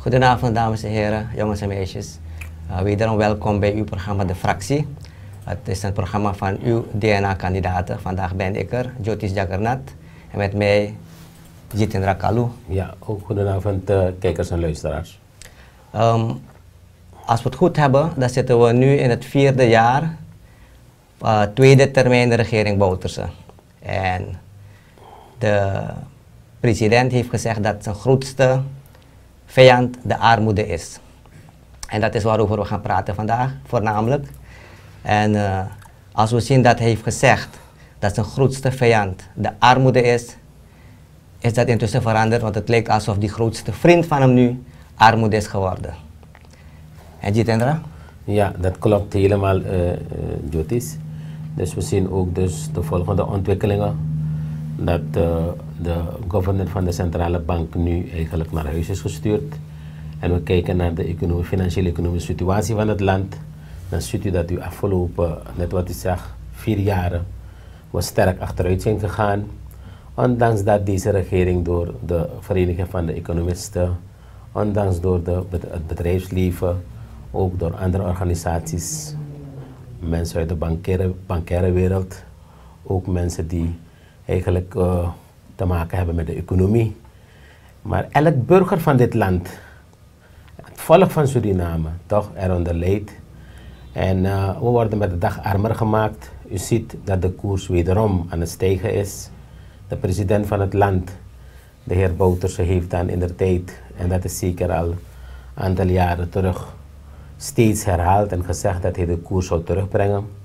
Goedenavond dames en heren, jongens en meisjes. Wederom welkom bij uw programma De Fractie. Het is een programma van uw DNA-kandidaten. Vandaag ben ik er, Jyotish Jagannath. En met mij Jitendra Kalu. Ja, ook goedenavond kijkers en luisteraars. Als we het goed hebben, dan zitten we nu in het 4e jaar, tweede termijn de regering Bouterse. En de president heeft gezegd dat zijn grootste vijand de armoede is. En dat is waarover we gaan praten vandaag, voornamelijk. En als we zien dat hij heeft gezegd dat zijn grootste vijand de armoede is dat intussen veranderd, want het lijkt alsof die grootste vriend van hem nu armoede is geworden. En Jitendra? Ja, dat klopt helemaal, Jyotish. Dus we zien ook dus de volgende ontwikkelingen. Dat de governor van de centrale bank nu eigenlijk naar huis is gestuurd. En we kijken naar de financiële economische situatie van het land. Dan ziet u dat u afgelopen, net wat u zegt, 4 jaren we sterk achteruit zijn gegaan. Ondanks dat deze regering door de Vereniging van de Economisten, ondanks door het bedrijfsleven, ook door andere organisaties, mensen uit de bankaire wereld, ook mensen die eigenlijk te maken hebben met de economie. Maar elk burger van dit land, het volk van Suriname, toch eronder leidt. En we worden met de dag armer gemaakt. U ziet dat de koers wederom aan het stijgen is. De president van het land, de heer Bouterse, heeft dan indertijd, en dat is zeker al een aantal jaren terug, steeds herhaald en gezegd dat hij de koers zou terugbrengen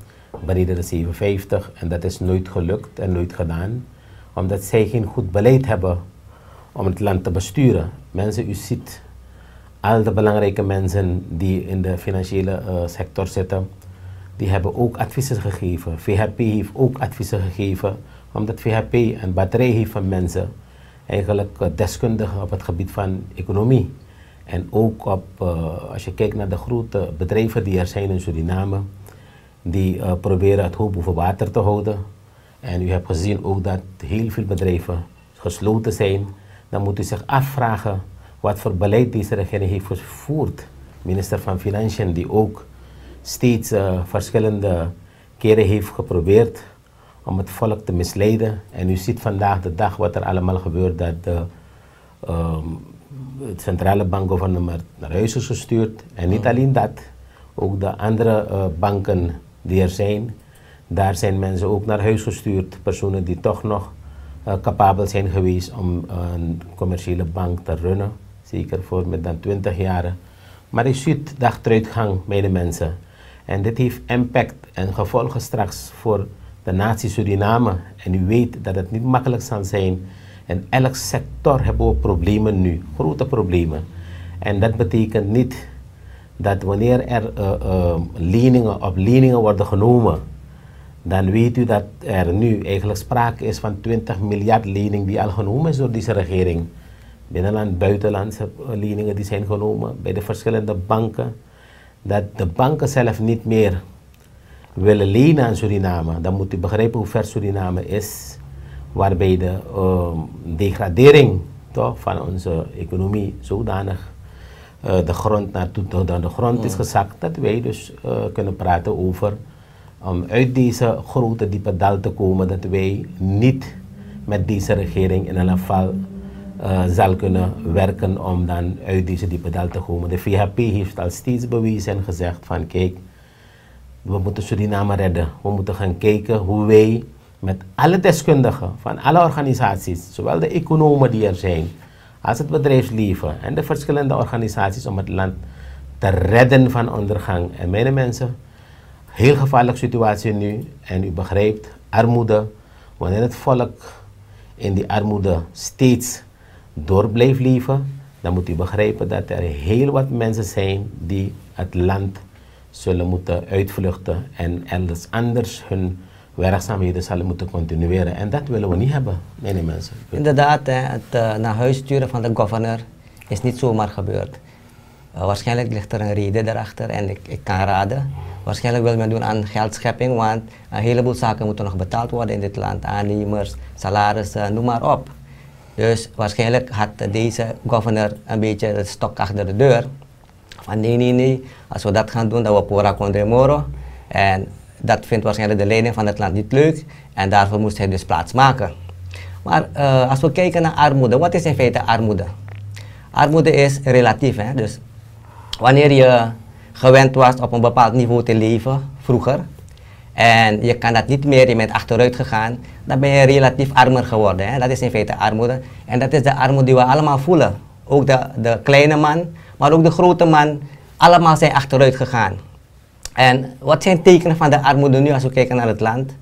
beneden de 57. En dat is nooit gelukt en nooit gedaan, omdat zij geen goed beleid hebben om het land te besturen. Mensen, u ziet al de belangrijke mensen die in de financiële sector zitten, die hebben ook adviezen gegeven. VHP heeft ook adviezen gegeven, omdat VHP een batterij heeft van mensen, eigenlijk deskundigen op het gebied van economie. En ook als je kijkt naar de grote bedrijven die er zijn in Suriname, die proberen het hoofd boven water te houden. En u hebt gezien ook dat heel veel bedrijven gesloten zijn. Dan moet u zich afvragen wat voor beleid deze regering heeft gevoerd. Minister van Financiën, die ook steeds verschillende keren heeft geprobeerd om het volk te misleiden. En u ziet vandaag de dag wat er allemaal gebeurt, dat de centrale bankgouvernement naar huis is gestuurd. En niet alleen dat, ook de andere banken die er zijn, daar zijn mensen ook naar huis gestuurd. Personen die toch nog capabel zijn geweest om een commerciële bank te runnen. Zeker voor meer dan 20 jaar. Maar u ziet de achteruitgang bij de mensen. En dit heeft impact en gevolgen straks voor de natie Suriname. En u weet dat het niet makkelijk zal zijn. In elk sector hebben we problemen nu, grote problemen. En dat betekent niet dat wanneer er leningen worden genomen, dan weet u dat er nu eigenlijk sprake is van 20 miljard lening die al genomen is door deze regering. Binnenland, buitenlandse leningen die zijn genomen bij de verschillende banken. Dat de banken zelf niet meer willen lenen aan Suriname. Dan moet u begrijpen hoe ver Suriname is, waarbij de degradering toch, van onze economie zodanig de grond naartoe dan de grond is gezakt, dat wij dus kunnen praten over om uit deze grote diepe dal te komen, dat wij niet met deze regering in elk geval zal kunnen werken om dan uit deze diepe dal te komen. De VHP heeft al steeds bewezen en gezegd van kijk, we moeten Suriname redden. We moeten gaan kijken hoe wij met alle deskundigen van alle organisaties, zowel de economen die er zijn, als het bedrijfsleven en de verschillende organisaties om het land te redden van ondergang. En mijn mensen, heel gevaarlijke situatie nu. En u begrijpt, armoede, wanneer het volk in die armoede steeds door blijft leven, dan moet u begrijpen dat er heel wat mensen zijn die het land zullen moeten uitvluchten en elders anders hun werkzaamheden zullen moeten continueren. En dat willen we niet hebben, mijn mensen. Inderdaad, het naar huis sturen van de governor is niet zomaar gebeurd. Waarschijnlijk ligt er een reden daarachter en ik kan raden. Waarschijnlijk wil men doen aan geldschepping, want een heleboel zaken moeten nog betaald worden in dit land. Aannemers, salarissen, noem maar op. Dus waarschijnlijk had deze governor een beetje het stok achter de deur. Van nee, als we dat gaan doen, dan we pora con remoro. En dat vindt waarschijnlijk de leiding van het land niet leuk. En daarvoor moest hij dus plaats maken. Maar als we kijken naar armoede, wat is in feite armoede? Armoede is relatief. Hè? Dus wanneer je gewend was op een bepaald niveau te leven, vroeger, en je kan dat niet meer, je bent achteruit gegaan, dan ben je relatief armer geworden. Hè? Dat is in feite armoede. En dat is de armoede die we allemaal voelen. Ook de kleine man, maar ook de grote man, allemaal zijn achteruit gegaan. En wat zijn tekenen van de armoede nu als we kijken naar het land?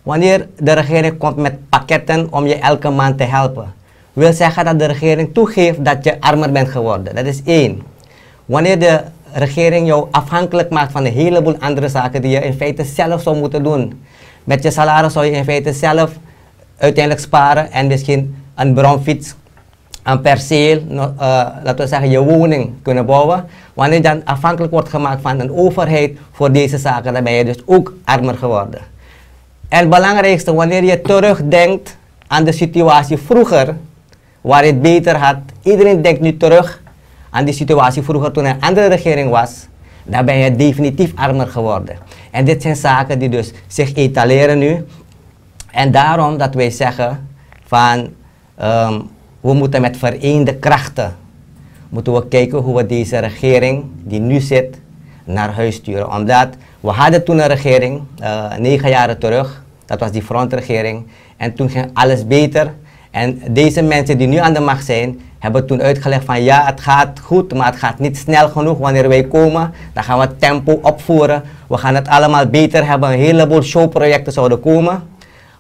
Wanneer de regering komt met pakketten om je elke maand te helpen, wil zeggen dat de regering toegeeft dat je armer bent geworden. Dat is één. Wanneer de regering jou afhankelijk maakt van een heleboel andere zaken die je in feite zelf zou moeten doen. Met je salaris zou je in feite zelf uiteindelijk sparen en misschien een bromfiets, een perceel, laten we zeggen je woning kunnen bouwen. Wanneer je dan afhankelijk wordt gemaakt van een overheid voor deze zaken, dan ben je dus ook armer geworden. En het belangrijkste, wanneer je terugdenkt aan de situatie vroeger, waar je het beter had, iedereen denkt nu terug aan die situatie vroeger toen er een andere regering was, dan ben je definitief armer geworden. En dit zijn zaken die dus zich etaleren nu. En daarom dat wij zeggen van we moeten met vereende krachten moeten we kijken hoe we deze regering die nu zit naar huis sturen. Omdat we hadden toen een regering 9 jaar terug, dat was die frontregering, en toen ging alles beter. En deze mensen die nu aan de macht zijn, hebben toen uitgelegd van ja, het gaat goed, maar het gaat niet snel genoeg. Wanneer wij komen, dan gaan we het tempo opvoeren. We gaan het allemaal beter hebben. Een heleboel showprojecten zouden komen.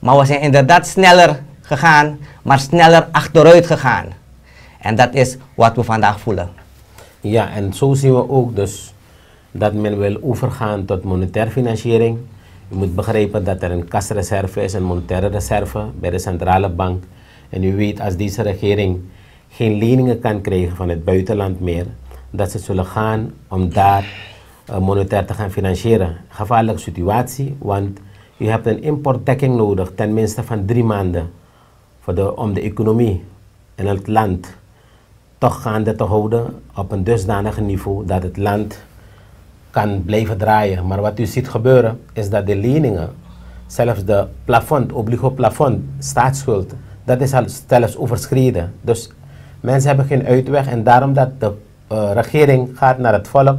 Maar we zijn inderdaad sneller gegaan, maar sneller achteruit gegaan. En dat is wat we vandaag voelen. Ja, en zo zien we ook dus dat men wil overgaan tot monetaire financiering. U moet begrijpen dat er een kasreserve is, een monetaire reserve bij de centrale bank. En u weet, als deze regering geen leningen kan krijgen van het buitenland meer, dat ze zullen gaan om daar monetair te gaan financieren. Gevaarlijke situatie, want u hebt een importdekking nodig, tenminste van 3 maanden, om de economie in het land toch gaande te houden op een dusdanig niveau dat het land kan blijven draaien. Maar wat u ziet gebeuren is dat de leningen, zelfs de plafond, obligo-plafond, staatsschuld, dat is al zelfs overschreden. Dus mensen hebben geen uitweg en daarom dat de regering gaat naar het volk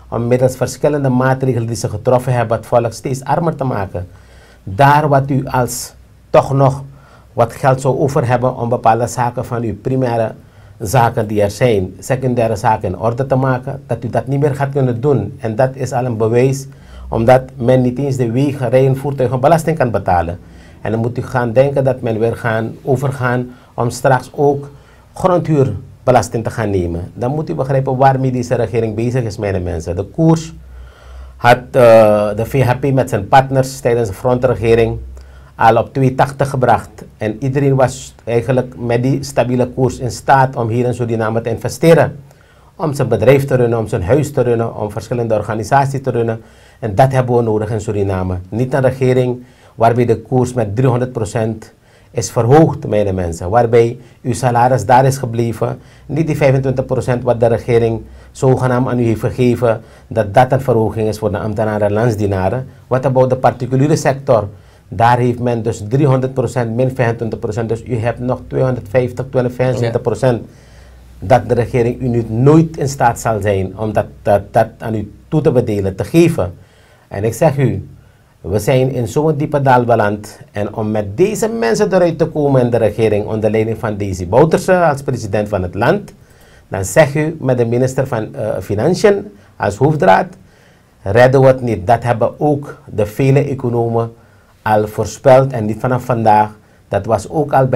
om middels verschillende maatregelen die ze getroffen hebben het volk steeds armer te maken. Daar wat u als toch nog wat geld zou over hebben om bepaalde zaken van uw primaire zaken die er zijn, secundaire zaken in orde te maken, dat u dat niet meer gaat kunnen doen. En dat is al een bewijs, omdat men niet eens de wegen, rijden, voertuigen belasting kan betalen. En dan moet u gaan denken dat men weer overgaan om straks ook grondhuurbelasting te gaan nemen. Dan moet u begrijpen waarmee deze regering bezig is, mijn mensen. De koers had de VHP met zijn partners tijdens de frontregering al op 2,80 gebracht. En iedereen was eigenlijk met die stabiele koers in staat om hier in Suriname te investeren. Om zijn bedrijf te runnen, om zijn huis te runnen, om verschillende organisaties te runnen. En dat hebben we nodig in Suriname. Niet een regering waarbij de koers met 300% is verhoogd, mijn mensen. Waarbij uw salaris daar is gebleven. Niet die 25% wat de regering zogenaamd aan u heeft gegeven, dat een verhoging is voor de ambtenaren en landsdienaren. Wat about de particuliere sector? Daar heeft men dus 300% min 25%. Dus u hebt nog 250, 275%. Dat de regering u nu nooit in staat zal zijn om dat aan u toe te bedelen, te geven. En ik zeg u, we zijn in zo'n diepe dal beland. En om met deze mensen eruit te komen in de regering onder leiding van Daisy Bouterse als president van het land, dan zeg u met de minister van Financiën als hoofddraad, redden we het niet. Dat hebben ook de vele economen al voorspeld en niet vanaf vandaag. Dat was ook al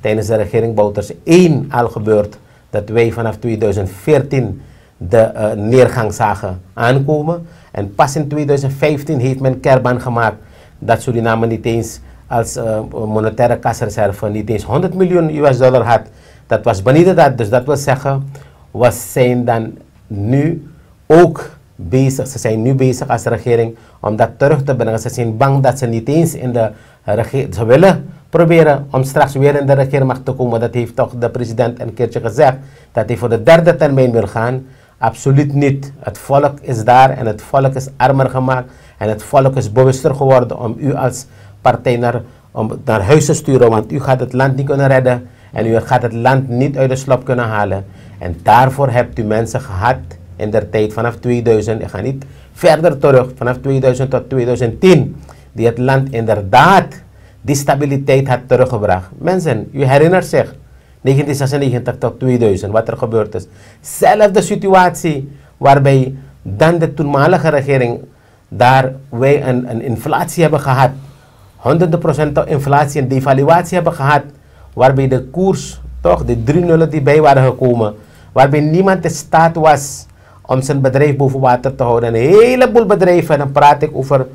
tijdens de regering Bouterse 1 al gebeurd, dat wij vanaf 2014 de neergang zagen aankomen. En pas in 2015 heeft men kerbaan gemaakt dat Suriname niet eens als monetaire kasreserve niet eens 100 miljoen US-dollar had. Dat was beneden dat, dus dat wil zeggen, we zijn dan nu ook bezig, ze zijn nu bezig als regering om dat terug te brengen. Ze zijn bang dat ze niet eens in de Ze willen proberen om straks weer in de regeermacht te komen. Dat heeft toch de president een keertje gezegd. Dat hij voor de 3e termijn wil gaan. Absoluut niet. Het volk is daar en het volk is armer gemaakt. En het volk is bewuster geworden om u als partij naar huis te sturen. Want u gaat het land niet kunnen redden. En u gaat het land niet uit de slop kunnen halen. En daarvoor hebt u mensen gehad in der tijd vanaf 2000. Ik ga niet verder terug. Vanaf 2000 tot 2010. Die het land inderdaad die stabiliteit had teruggebracht. Mensen, u herinnert zich. 1996 tot 2000, wat er gebeurd is. Zelfde situatie waarbij dan de toenmalige regering daar wij een inflatie hebben gehad. Honderden procent inflatie en devaluatie hebben gehad. Waarbij de koers, toch, de 3 nullen die bij waren gekomen. Waarbij niemand in staat was om zijn bedrijf boven water te houden. Een heleboel bedrijven, dan praat ik over,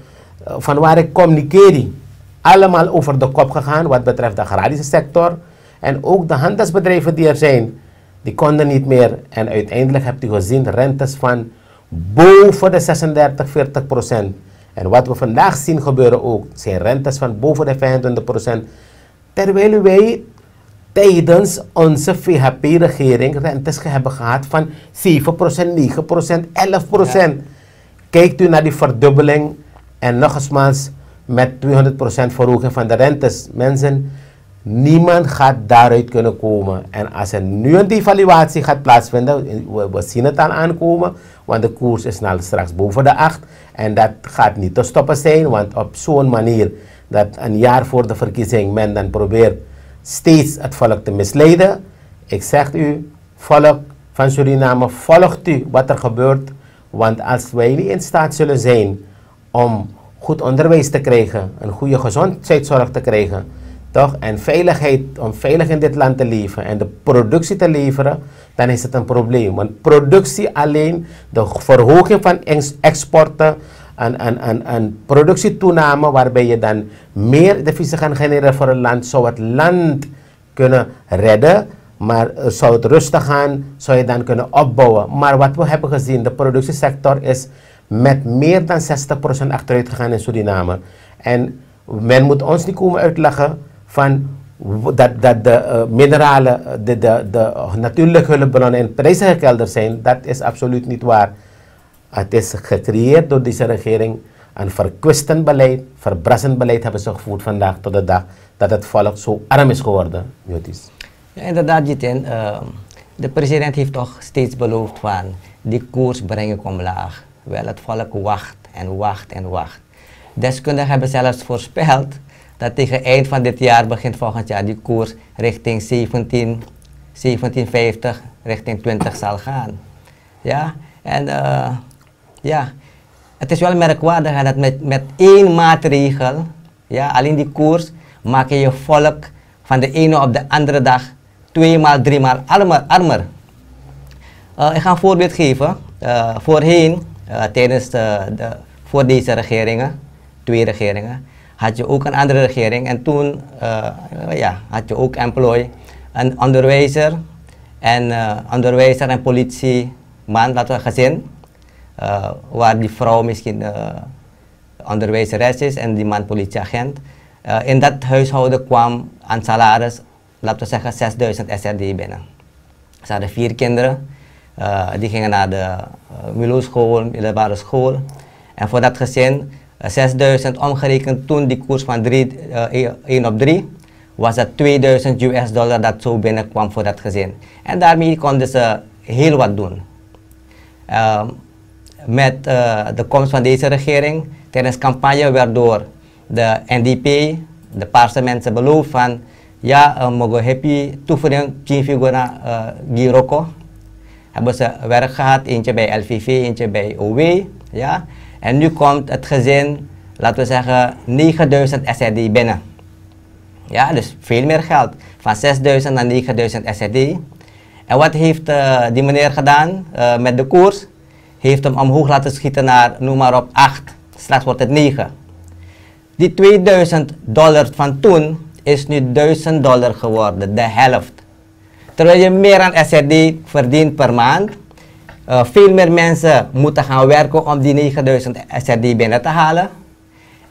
van waar ik kom, Nikeri. Allemaal over de kop gegaan wat betreft de agrarische sector. En ook de handelsbedrijven die er zijn, die konden niet meer. En uiteindelijk hebt u gezien rentes van boven de 36-40%. En wat we vandaag zien gebeuren ook, zijn rentes van boven de 25%. Terwijl wij tijdens onze VHP-regering rentes hebben gehad van 7%, 9%, 11%. Ja. Kijkt u naar die verdubbeling en nogmaals met 200% verhoging van de rentes. Mensen, niemand gaat daaruit kunnen komen. En als er nu een devaluatie gaat plaatsvinden, we zien het al aankomen, want de koers is snel straks boven de 8. En dat gaat niet te stoppen zijn, want op zo'n manier dat een jaar voor de verkiezing men dan probeert steeds het volk te misleiden. Ik zeg u, volk van Suriname, volgt u wat er gebeurt. Want als wij niet in staat zullen zijn om goed onderwijs te krijgen, een goede gezondheidszorg te krijgen, toch? En veiligheid, om veilig in dit land te leven en de productie te leveren, dan is het een probleem. Want productie alleen, de verhoging van exporten, een productietoename waarbij je dan meer deviezen gaan genereren voor een land, zou het land kunnen redden, maar zou het rustig gaan, zou je dan kunnen opbouwen. Maar wat we hebben gezien, de productiesector is met meer dan 60% achteruit gegaan in Suriname. En men moet ons niet komen uitleggen van dat de mineralen, de natuurlijke hulpbronnen in prijzen gekelderd zijn. Dat is absoluut niet waar. Het is gecreëerd door deze regering. Een verkwistend beleid, verbrassend beleid hebben ze gevoerd vandaag tot de dag dat het volk zo arm is geworden. Jotis. Ja, inderdaad, Jitin. De president heeft toch steeds beloofd van die koers breng ik omlaag. Wel, het volk wacht en wacht en wacht. Deskundigen hebben zelfs voorspeld dat tegen eind van dit jaar, begin volgend jaar, die koers richting 1750, richting 20 zal gaan. Ja, en ja, het is wel merkwaardig dat met één maatregel, ja, alleen die koers, maak je je volk van de ene op de andere dag 2 maal, 3 maal armer. Ik ga een voorbeeld geven. Voorheen, tijdens voor deze regeringen, 2 regeringen, had je ook een andere regering en toen ja, had je ook employ, een onderwijzer en politieman, laten we gezin, waar die vrouw misschien onderwijzeres is en die man politieagent. In dat huishouden kwam aan salaris, laten we zeggen, 6000 SRD binnen. Ze hadden 4 kinderen, die gingen naar de MULO-school, middelbare school. En voor dat gezin, 6000 omgerekend toen die koers van 1 op 3, was dat $2000 dat zo binnenkwam voor dat gezin. En daarmee konden ze heel wat doen. Met de komst van deze regering, tijdens campagne werd door de NDP, de paarse mensen beloofd van ja, mogen happy toevoeging 10 figura giroko. Hebben ze werk gehad, eentje bij LVV, eentje bij OW. Ja? En nu komt het gezin, laten we zeggen, 9000 SRD binnen. Ja, dus veel meer geld. Van 6000 naar 9000 SRD. En wat heeft die meneer gedaan met de koers? Heeft hem omhoog laten schieten naar, noem maar op, 8. Straks wordt het 9. Die $2000 van toen is nu $1000 geworden, de helft. Terwijl je meer aan SRD verdient per maand. Veel meer mensen moeten gaan werken om die 9000 SRD binnen te halen.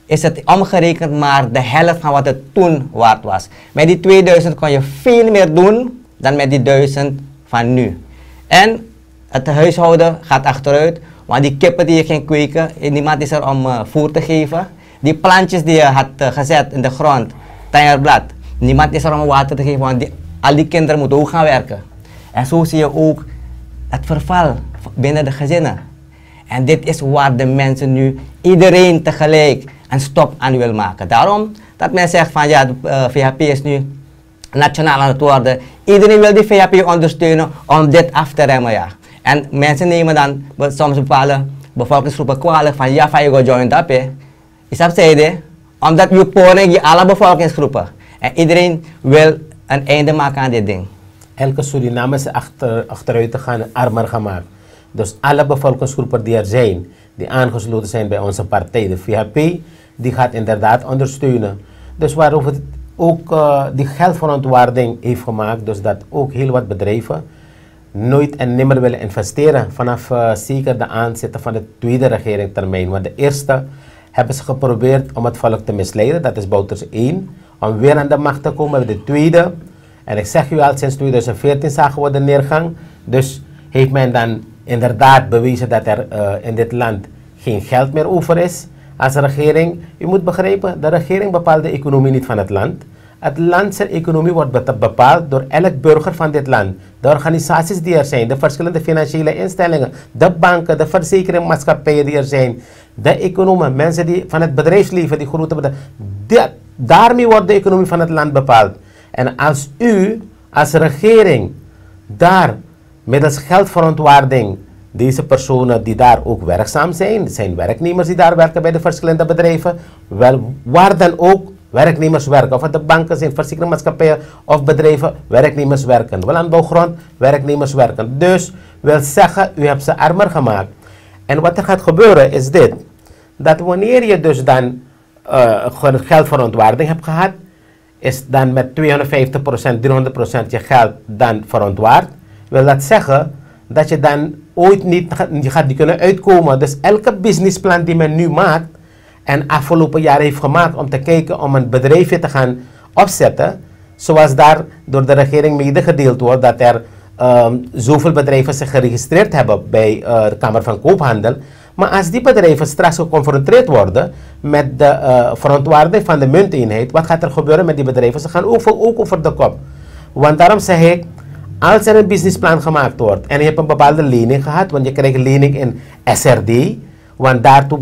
is het omgerekend maar de helft van wat het toen waard was. Met die 2000 kon je veel meer doen dan met die 1000 van nu. En het huishouden gaat achteruit, want die kippen die je ging kweken, niemand is er om voer te geven. Die plantjes die je had gezet in de grond, tangerblad, niemand is er om water te geven, want al die kinderen moeten ook gaan werken. En zo zie je ook het verval binnen de gezinnen. En dit is waar de mensen nu, iedereen tegelijk, een stop aan wil maken. Daarom dat men zegt van ja, de VHP is nu nationaal aan het worden. Iedereen wil die VHP ondersteunen om dit af te remmen. Ja. En mensen nemen dan soms bepaalde bevolkingsgroepen kwalijk van ja, van je go join up. Is dat zeiden? Omdat je poren je alle bevolkingsgroepen. En iedereen wil een einde maken aan dit ding. Elke Surinamer is achteruit te gaan armer gemaakt. Dus alle bevolkingsgroepen die er zijn, die aangesloten zijn bij onze partij, de VHP, die gaat inderdaad ondersteunen. Dus waarover het ook die geldverontwaardiging heeft gemaakt, dus dat ook heel wat bedrijven nooit en nimmer willen investeren vanaf zeker de aanzetten van de tweede regeringstermijn. Want de eerste hebben ze geprobeerd om het volk te misleiden, dat is Bouters 1, om weer aan de macht te komen. De tweede, en ik zeg u al, sinds 2014 zagen we de neergang, dus heeft men dan inderdaad bewezen dat er in dit land geen geld meer over is. Als regering, u moet begrijpen, de regering bepaalt de economie niet van het land. Het land zijn economie wordt bepaald door elk burger van dit land. De organisaties die er zijn, de verschillende financiële instellingen, de banken, de verzekeringsmaatschappijen die er zijn, de economen, mensen die van het bedrijfsleven, die grote bedrijven, daarmee wordt de economie van het land bepaald. En als u, als regering, daar middels geldverontwaardiging deze personen die daar ook werkzaam zijn, zijn werknemers die daar werken bij de verschillende bedrijven, wel, waar dan ook werknemers werken, of het de banken zijn, verzekeringsmaatschappijen of bedrijven, werknemers werken. Wel aan bouwgrond, werknemers werken. Dus wil zeggen, u hebt ze armer gemaakt. En wat er gaat gebeuren is dit, dat wanneer je dus dan geldverontwaardiging hebt gehad, is dan met 250%, 300% je geld dan verontwaard, wil dat zeggen dat je dan ooit niet gaat kunnen uitkomen. Dus elke businessplan die men nu maakt en afgelopen jaar heeft gemaakt om te kijken om een bedrijfje te gaan opzetten, zoals daar door de regering medegedeeld wordt dat er zoveel bedrijven zich geregistreerd hebben bij de Kamer van Koophandel. Maar als die bedrijven straks geconfronteerd worden met de verontwaardiging van de munteenheid, wat gaat er gebeuren met die bedrijven? Ze gaan ook over de kop. Want daarom zeg ik, als er een businessplan gemaakt wordt en je hebt een bepaalde lening gehad, want je krijgt lening in SRD, want daartoe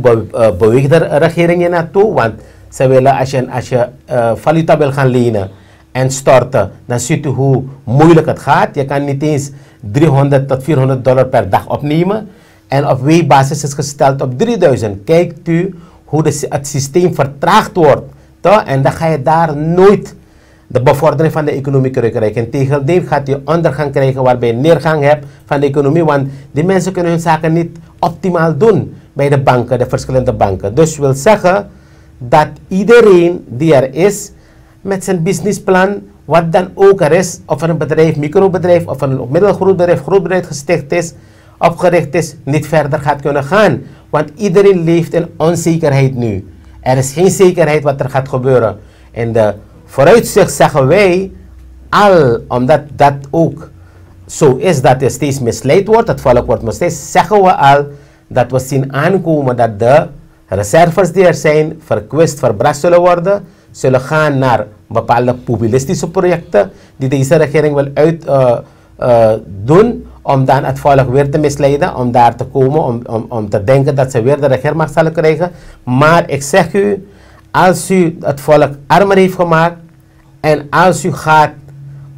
beweegt de regering je naartoe, want ze willen als je valuta wil gaan lenen en storten, dan ziet u hoe moeilijk het gaat. Je kan niet eens $300 tot $400 per dag opnemen. En op weekbasis is gesteld op 3000. Kijkt u hoe het systeem vertraagd wordt. Toch? En dan ga je daar nooit de bevordering van de economie krijgen. Integendeel gaat je ondergang krijgen waarbij je neergang hebt van de economie. Want die mensen kunnen hun zaken niet optimaal doen bij de banken, de verschillende banken. Dus wil zeggen dat iedereen die er is met zijn businessplan, wat dan ook er is, of er een bedrijf, microbedrijf of een middelgroot bedrijf, groot bedrijf gesticht is, opgericht is, niet verder gaat kunnen gaan. Want iedereen leeft in onzekerheid nu. Er is geen zekerheid wat er gaat gebeuren. In de vooruitzicht zeggen wij al, omdat dat ook zo is dat er steeds misleid wordt, het volk wordt misleid, zeggen we al dat we zien aankomen dat de reserves die er zijn verkwist, verbracht zullen worden, zullen gaan naar bepaalde populistische projecten die deze regering wil doen, om dan het volk weer te misleiden, om daar te komen, om te denken dat ze weer de regeermacht zullen krijgen. Maar ik zeg u, als u het volk armer heeft gemaakt en als u gaat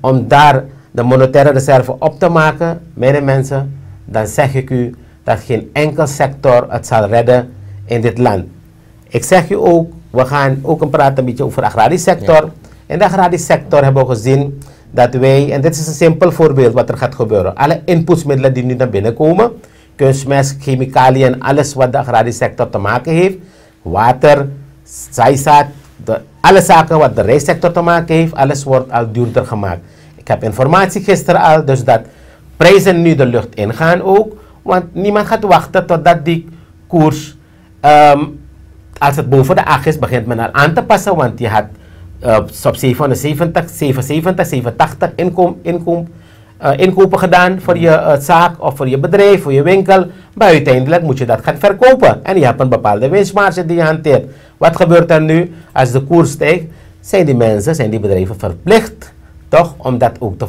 om daar de monetaire reserve op te maken, mijn mensen, dan zeg ik u dat geen enkel sector het zal redden in dit land. Ik zeg u ook, we gaan ook praten een beetje over de agrarische sector. Ja. In de agrarische sector hebben we gezien dat wij, en dit is een simpel voorbeeld wat er gaat gebeuren, alle inputsmiddelen die nu naar binnen komen, kunstmest, chemicaliën en alles wat de agrarische sector te maken heeft, water, zaaizaad, alle zaken wat de rijstsector te maken heeft, alles wordt al duurder gemaakt. Ik heb informatie gisteren al, dus dat prijzen nu de lucht ingaan ook, want niemand gaat wachten totdat die koers als het boven de 8 is, begint men al aan te passen, want je had op 770, 770, 780 inkopen gedaan voor je zaak of voor je bedrijf, voor je winkel. Maar uiteindelijk moet je dat gaan verkopen. En je hebt een bepaalde winstmarge die je hanteert. Wat gebeurt er nu als de koers stijgt? Zijn die mensen, zijn die bedrijven verplicht, toch, om dat ook te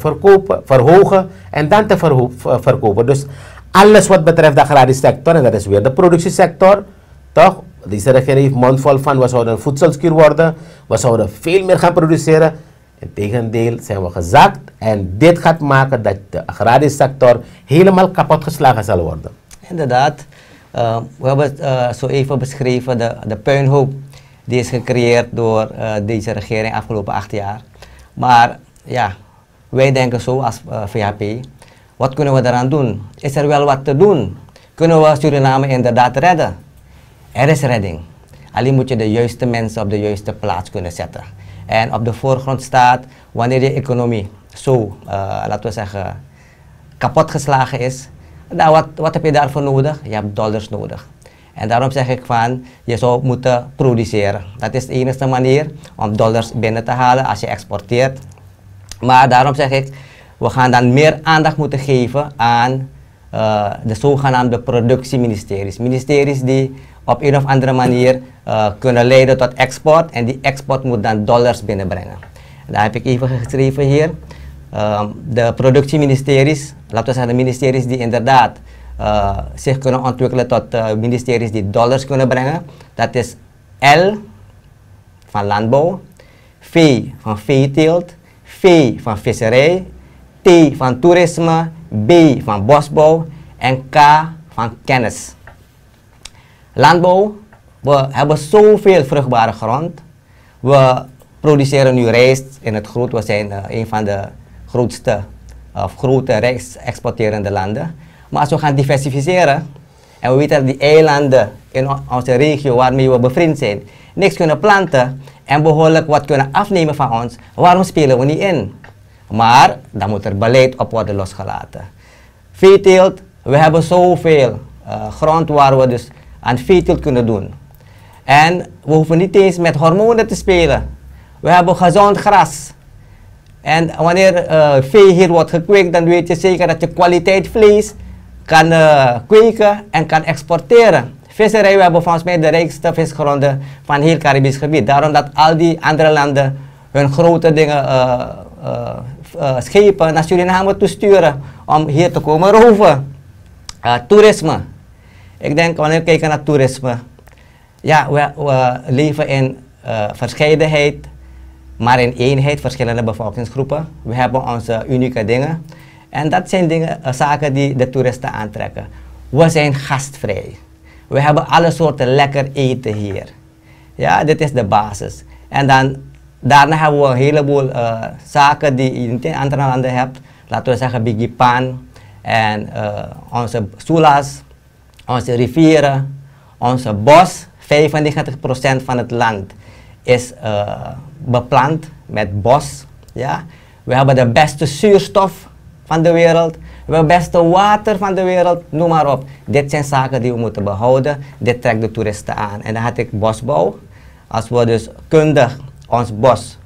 verhogen en dan te verkopen. Dus alles wat betreft de agrarische sector, en dat is weer de productiesector, toch? Deze regering heeft mondvol van, we zouden een voedselskuur worden, we zouden veel meer gaan produceren. Integendeel zijn we gezakt en dit gaat maken dat de agrarische sector helemaal kapot geslagen zal worden. Inderdaad, we hebben zo even beschreven de puinhoop die is gecreëerd door deze regering de afgelopen 8 jaar. Maar ja, wij denken zo als VHP, wat kunnen we daaraan doen? Is er wel wat te doen? Kunnen we Suriname inderdaad redden? Er is redding. Alleen moet je de juiste mensen op de juiste plaats kunnen zetten. En op de voorgrond staat wanneer je economie zo, laten we zeggen, kapot geslagen is. Nou, wat heb je daarvoor nodig? Je hebt dollars nodig. En daarom zeg ik van, je zou moeten produceren. Dat is de enige manier om dollars binnen te halen als je exporteert. Maar daarom zeg ik, we gaan dan meer aandacht moeten geven aan de zogenaamde productieministeries. Ministeries die op een of andere manier kunnen leiden tot export en die export moet dan dollars binnenbrengen. Daar heb ik even geschreven hier. De productieministeries, laten we zeggen de ministeries die inderdaad zich kunnen ontwikkelen tot ministeries die dollars kunnen brengen. Dat is L van landbouw, V van veeteelt, V van visserij, T van toerisme, B van bosbouw en K van kennis. Landbouw, we hebben zoveel vruchtbare grond. We produceren nu rijst in het groot. We zijn een van de grootste of grote rijstexporterende landen. Maar als we gaan diversificeren en we weten dat die eilanden in onze regio waarmee we bevriend zijn niks kunnen planten en behoorlijk wat kunnen afnemen van ons, waarom spelen we niet in? Maar dan moet er beleid op worden losgelaten. Veeteelt, we hebben zoveel grond waar we dus aan veeteelt kunnen doen. En we hoeven niet eens met hormonen te spelen. We hebben gezond gras. En wanneer vee hier wordt gekweekt, dan weet je zeker dat je kwaliteit vlees kan kweken en kan exporteren. Visserij, we hebben volgens mij de rijkste visgronden van heel Caribisch gebied. Daarom dat al die andere landen hun grote dingen, schepen naar Suriname toesturen om hier te komen roven. Toerisme. Ik denk, wanneer we kijken naar toerisme, ja, we leven in verscheidenheid, maar in eenheid, verschillende bevolkingsgroepen. We hebben onze unieke dingen. En dat zijn dingen, zaken die de toeristen aantrekken. We zijn gastvrij. We hebben alle soorten lekker eten hier. Ja, dit is de basis. En dan, daarna hebben we een heleboel zaken die je niet in andere landen hebt. Laten we zeggen bigipan en onze soela's, onze rivieren, onze bos. 95% van het land is beplant met bos. Ja? We hebben de beste zuurstof van de wereld. We hebben het beste water van de wereld. Noem maar op. Dit zijn zaken die we moeten behouden. Dit trekt de toeristen aan. En dan had ik bosbouw. Als we dus kundig ons bos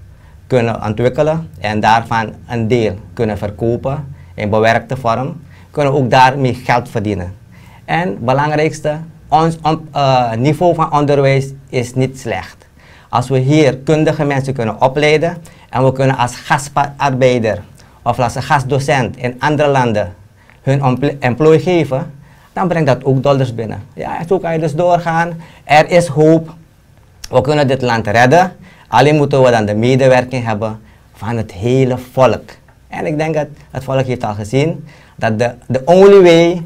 kunnen ontwikkelen en daarvan een deel kunnen verkopen in bewerkte vorm, kunnen we ook daarmee geld verdienen. En het belangrijkste, ons niveau van onderwijs is niet slecht. Als we hier kundige mensen kunnen opleiden en we kunnen als gastarbeider of als een gastdocent in andere landen hun employ geven, dan brengt dat ook dollars binnen. Ja, zo kan je dus doorgaan. Er is hoop. We kunnen dit land redden. Alleen moeten we dan de medewerking hebben van het hele volk. En ik denk dat het volk heeft al gezien dat de only way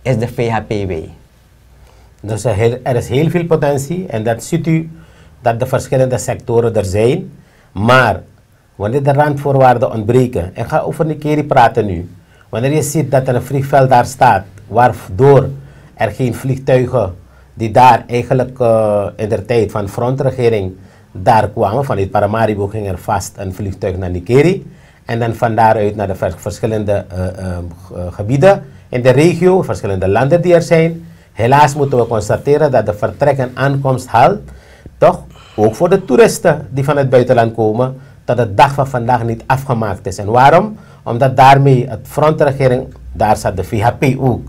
is de VHP-way. Dus er is heel veel potentie en dat ziet u dat de verschillende sectoren er zijn. Maar wanneer de randvoorwaarden ontbreken, en ga over Nikeri praten nu. Wanneer je ziet dat er een vliegveld daar staat, waardoor er geen vliegtuigen die daar eigenlijk in de tijd van de frontregering daar kwamen, vanuit Paramaribo ging er vast een vliegtuig naar Nikeri. En dan van daaruit naar de verschillende gebieden in de regio, verschillende landen die er zijn, Helaas moeten we constateren dat de vertrek- en aankomsthal toch ook voor de toeristen die van het buitenland komen, tot de dag van vandaag niet afgemaakt is. En waarom? Omdat daarmee het frontregering, daar zat de VHP ook,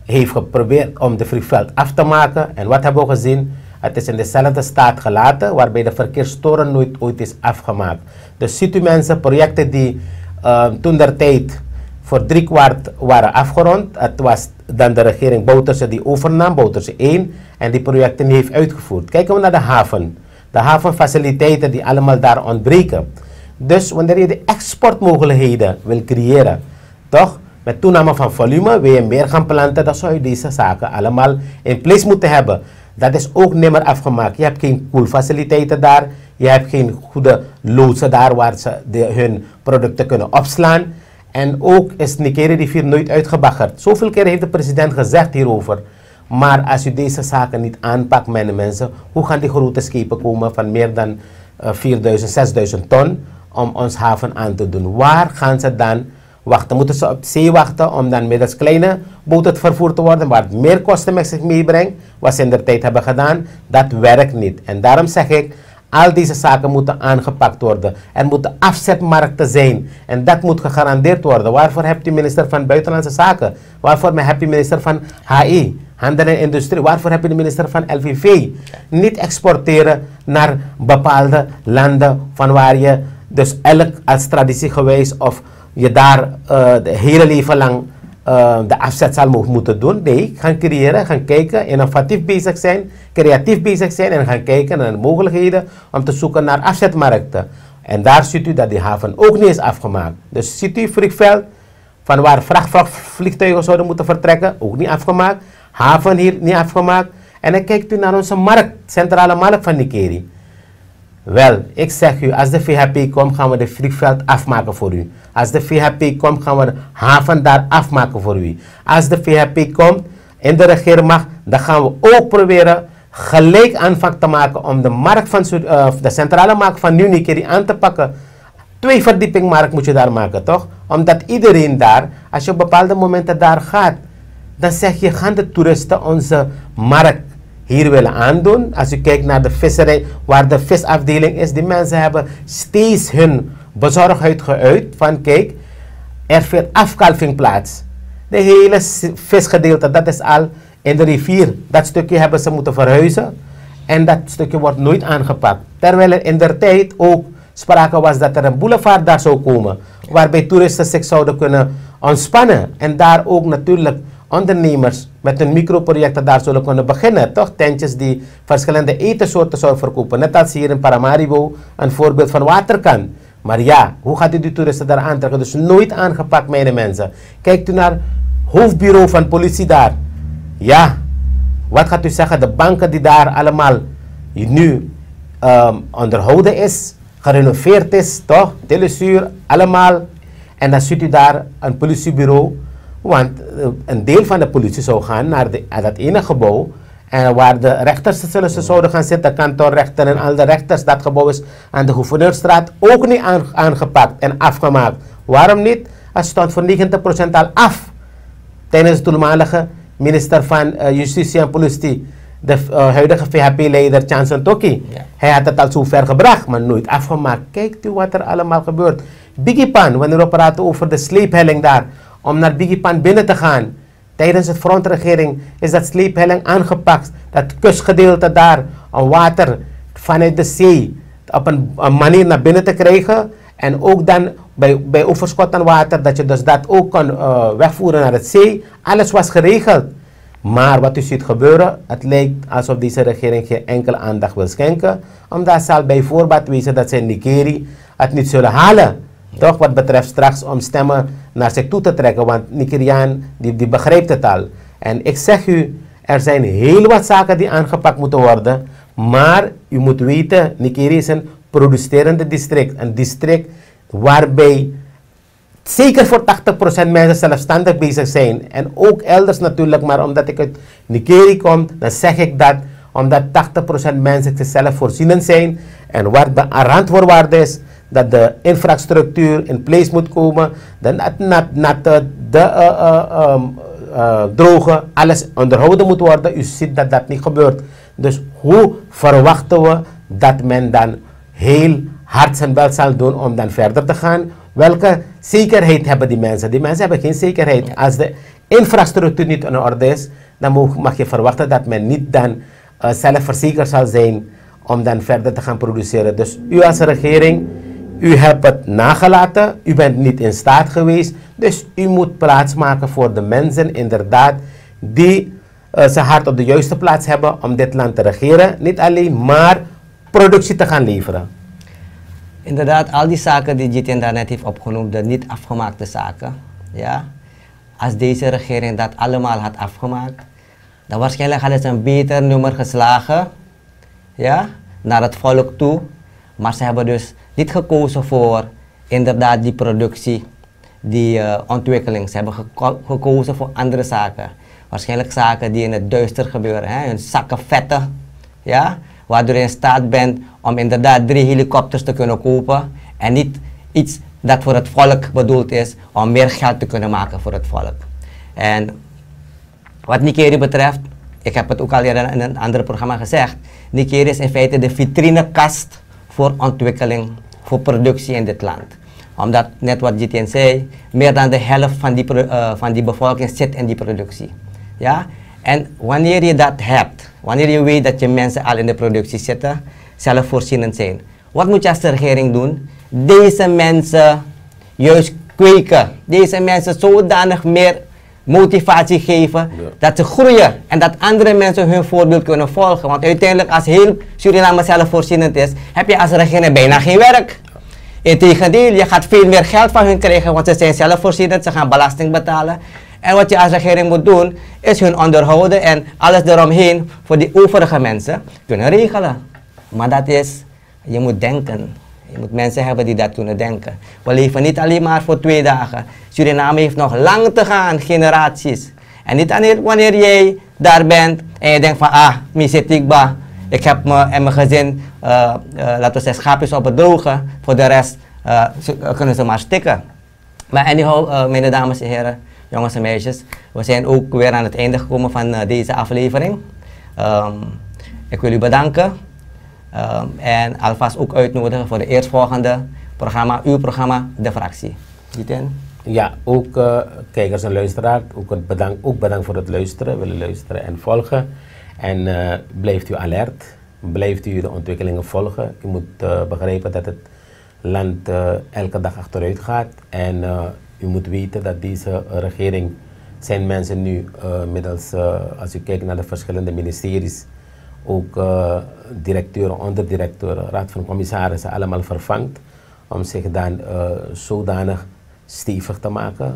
heeft geprobeerd om de vliegveld af te maken. En wat hebben we gezien? Het is in dezelfde staat gelaten, waarbij de verkeerstoren nooit ooit is afgemaakt. Dus ziet u mensen, projecten die toen der tijd voor 3/4 waren afgerond. Het was dan de regering Bouterse die overnam, Bouterse 1, en die projecten heeft uitgevoerd. Kijken we naar de haven. De havenfaciliteiten die allemaal daar ontbreken. Dus wanneer je de exportmogelijkheden wil creëren, toch? Met toename van volume, wil je meer gaan planten, dan zou je deze zaken allemaal in place moeten hebben. Dat is ook nimmer afgemaakt. Je hebt geen koelfaciliteiten daar. Je hebt geen goede loodsen daar waar ze hun producten kunnen opslaan. En ook is Nikeri rivier nooit uitgebaggerd. Zoveel keer heeft de president gezegd hierover. Maar als u deze zaken niet aanpakt, mijn mensen, hoe gaan die grote schepen komen van meer dan 4000, 6000 ton om ons haven aan te doen? Waar gaan ze dan wachten? Moeten ze op zee wachten om dan middels kleine boten vervoerd te worden, waar het meer kosten met zich meebrengt, wat ze in de tijd hebben gedaan? Dat werkt niet. En daarom zeg ik, al deze zaken moeten aangepakt worden. Er moeten afzetmarkten zijn. En dat moet gegarandeerd worden. Waarvoor hebt u minister van Buitenlandse Zaken? Waarvoor heb je minister van HI, Handel en Industrie? Waarvoor heb je de minister van LVV? Niet exporteren naar bepaalde landen van waar je dus elk als traditie geweest of je daar de hele leven lang de afzet zal moeten doen. Nee, gaan creëren, gaan kijken, innovatief bezig zijn, creatief bezig zijn en gaan kijken naar de mogelijkheden om te zoeken naar afzetmarkten. En daar ziet u dat die haven ook niet is afgemaakt. Dus ziet u vliegveld van waar vrachtvliegtuigen zouden moeten vertrekken, ook niet afgemaakt. Haven hier niet afgemaakt. En dan kijkt u naar onze markt, centrale markt van Nikeri. Wel, ik zeg u, als de VHP komt, gaan we de vliegveld afmaken voor u. Als de VHP komt, gaan we de haven daar afmaken voor u. Als de VHP komt in de regeringsmacht, dan gaan we ook proberen gelijk aanvang te maken om de markt van de centrale markt van Nikeri aan te pakken. 2 verdiepingmarkt moet je daar maken, toch? Omdat iedereen daar, als je op bepaalde momenten daar gaat, dan zeg je, gaan de toeristen onze markt hier willen aandoen? Als u kijkt naar de visserij, waar de visafdeling is, die mensen hebben steeds hun bezorgdheid geuit van, kijk, er vindt afkalving plaats. De hele visgedeelte, dat is al in de rivier. Dat stukje hebben ze moeten verhuizen en dat stukje wordt nooit aangepakt. Terwijl er in der tijd ook sprake was dat er een boulevard daar zou komen, waarbij toeristen zich zouden kunnen ontspannen en daar ook natuurlijk ondernemers met hun microprojecten daar zullen kunnen beginnen. Toch? Tentjes die verschillende etensoorten zouden verkopen. Net als hier in Paramaribo een voorbeeld van waterkan. Maar ja, hoe gaat u die toeristen daar aantrekken? Dus nooit aangepakt, mijn mensen. Kijkt u naar het hoofdbureau van politie daar. Ja, wat gaat u zeggen? De banken die daar allemaal nu onderhouden is, gerenoveerd is, toch? Telesuur, allemaal. En dan ziet u daar een politiebureau. Want een deel van de politie zou gaan naar dat ene gebouw. En waar de rechters zouden gaan zitten, kantoorrechter en al de rechters. Dat gebouw is aan de Gouverneurstraat ook niet aangepakt en afgemaakt. Waarom niet? Het stond voor 90% al af. Tijdens de toenmalige minister van Justitie en Politie, de huidige VHP-leider Chanson Toki. Ja. Hij had het al zo ver gebracht, maar nooit afgemaakt. Kijkt u wat er allemaal gebeurt. Bigipan, wanneer we praten over de sleephelling daar, om naar Bigipan binnen te gaan. Tijdens de frontregering is dat sleephelling aangepakt. Dat kustgedeelte daar, om water vanuit de zee op een manier naar binnen te krijgen. En ook dan bij overschot aan water, dat je dus dat ook kan wegvoeren naar het zee. Alles was geregeld. Maar wat u ziet gebeuren, het lijkt alsof deze regering geen enkele aandacht wil schenken. Omdat ze al bij voorbaat wezen dat ze in Nikeri het niet zullen halen. Toch wat betreft straks om stemmen naar zich toe te trekken. Want Nigeriaan die begrijpt het al. En ik zeg u, er zijn heel wat zaken die aangepakt moeten worden. Maar u moet weten, Nikeri is een producerende district. Een district waarbij zeker voor 80% mensen zelfstandig bezig zijn. En ook elders natuurlijk, maar omdat ik uit Nikeri kom, dan zeg ik dat. Omdat 80% mensen zichzelf voorzienend zijn. En waar de randvoorwaarde is dat de infrastructuur in place moet komen. De drogen, alles onderhouden moet worden. U ziet dat dat niet gebeurt. Dus hoe verwachten we dat men dan heel hard zijn best zal doen om dan verder te gaan? Welke zekerheid hebben die mensen? Die mensen hebben geen zekerheid. Ja. Als de infrastructuur niet in orde is, dan mag je verwachten dat men niet dan zelfverzekerd zal zijn om dan verder te gaan produceren. Dus u als regering, u hebt het nagelaten, u bent niet in staat geweest, dus u moet plaatsmaken voor de mensen inderdaad die zijn hart op de juiste plaats hebben om dit land te regeren. Niet alleen maar productie te gaan leveren. Inderdaad, al die zaken die Jitien daarnet heeft opgenoemd, de niet afgemaakte zaken. Ja? Als deze regering dat allemaal had afgemaakt, dan waarschijnlijk hadden ze een beter nummer geslagen, ja, naar het volk toe. Maar ze hebben dus niet gekozen voor inderdaad die productie, die ontwikkeling. Ze hebben gekozen voor andere zaken. Waarschijnlijk zaken die in het duister gebeuren, hè? Hun zakken vetten, ja? Waardoor je in staat bent om inderdaad 3 helikopters te kunnen kopen en niet iets dat voor het volk bedoeld is om meer geld te kunnen maken voor het volk. En wat Nikeri betreft, ik heb het ook al eerder in een ander programma gezegd, Nikeri is in feite de vitrinekast voor ontwikkeling, voor productie in dit land. Omdat, net wat Jitien zei, meer dan de helft van die bevolking zit in die productie. Ja? En wanneer je dat hebt, wanneer je weet dat je mensen al in de productie zitten, zelfvoorzienend zijn. Wat moet je als regering doen? Deze mensen juist kweken. Deze mensen zodanig meer motivatie geven, ja, dat ze groeien en dat andere mensen hun voorbeeld kunnen volgen. Want uiteindelijk, als heel Suriname zelfvoorzienend is, heb je als regering bijna geen werk. Integendeel, je gaat veel meer geld van hun krijgen, want ze zijn zelfvoorzienend, ze gaan belasting betalen. En wat je als regering moet doen, is hun onderhouden en alles eromheen voor die overige mensen kunnen regelen. Maar dat is, je moet denken. Je moet mensen hebben die dat kunnen denken. We leven niet alleen maar voor 2 dagen. Suriname heeft nog lang te gaan, generaties. En niet alleen wanneer jij daar bent en je denkt van, mi zit ik ba. Ik heb me en mijn gezin, laten we zeggen, schaapjes op het droge. Voor de rest kunnen ze maar stikken. Maar anyhow, mijn dames en heren, jongens en meisjes, we zijn ook weer aan het einde gekomen van deze aflevering. Ik wil u bedanken. En alvast ook uitnodigen voor de eerstvolgende programma, uw programma, De Fractie. Jitien? Ja, ook kijkers en luisteraars, ook bedankt voor het luisteren, willen luisteren en volgen. En blijft u alert, blijft u de ontwikkelingen volgen. U moet begrijpen dat het land elke dag achteruit gaat. En u moet weten dat deze regering, zijn mensen nu middels, als u kijkt naar de verschillende ministeries, ook directeuren, onderdirecteuren, raad van commissarissen allemaal vervangt om zich dan zodanig stevig te maken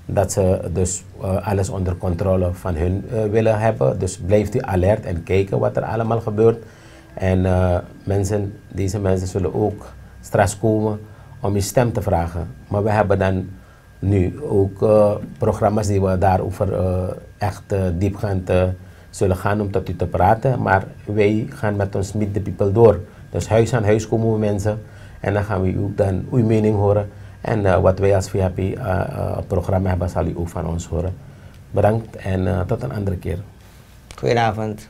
dat ze dus alles onder controle van hun willen hebben. Dus blijft u alert en kijken wat er allemaal gebeurt. En deze mensen zullen ook straks komen om uw stem te vragen. Maar we hebben dan nu ook programma's die we daarover echt diepgaand zullen gaan om tot u te praten, maar wij gaan met ons Meet the People door. Dus huis aan huis komen we mensen en dan gaan we u dan uw mening horen. En wat wij als VHP programma hebben, zal u ook van ons horen. Bedankt en tot een andere keer. Goedenavond.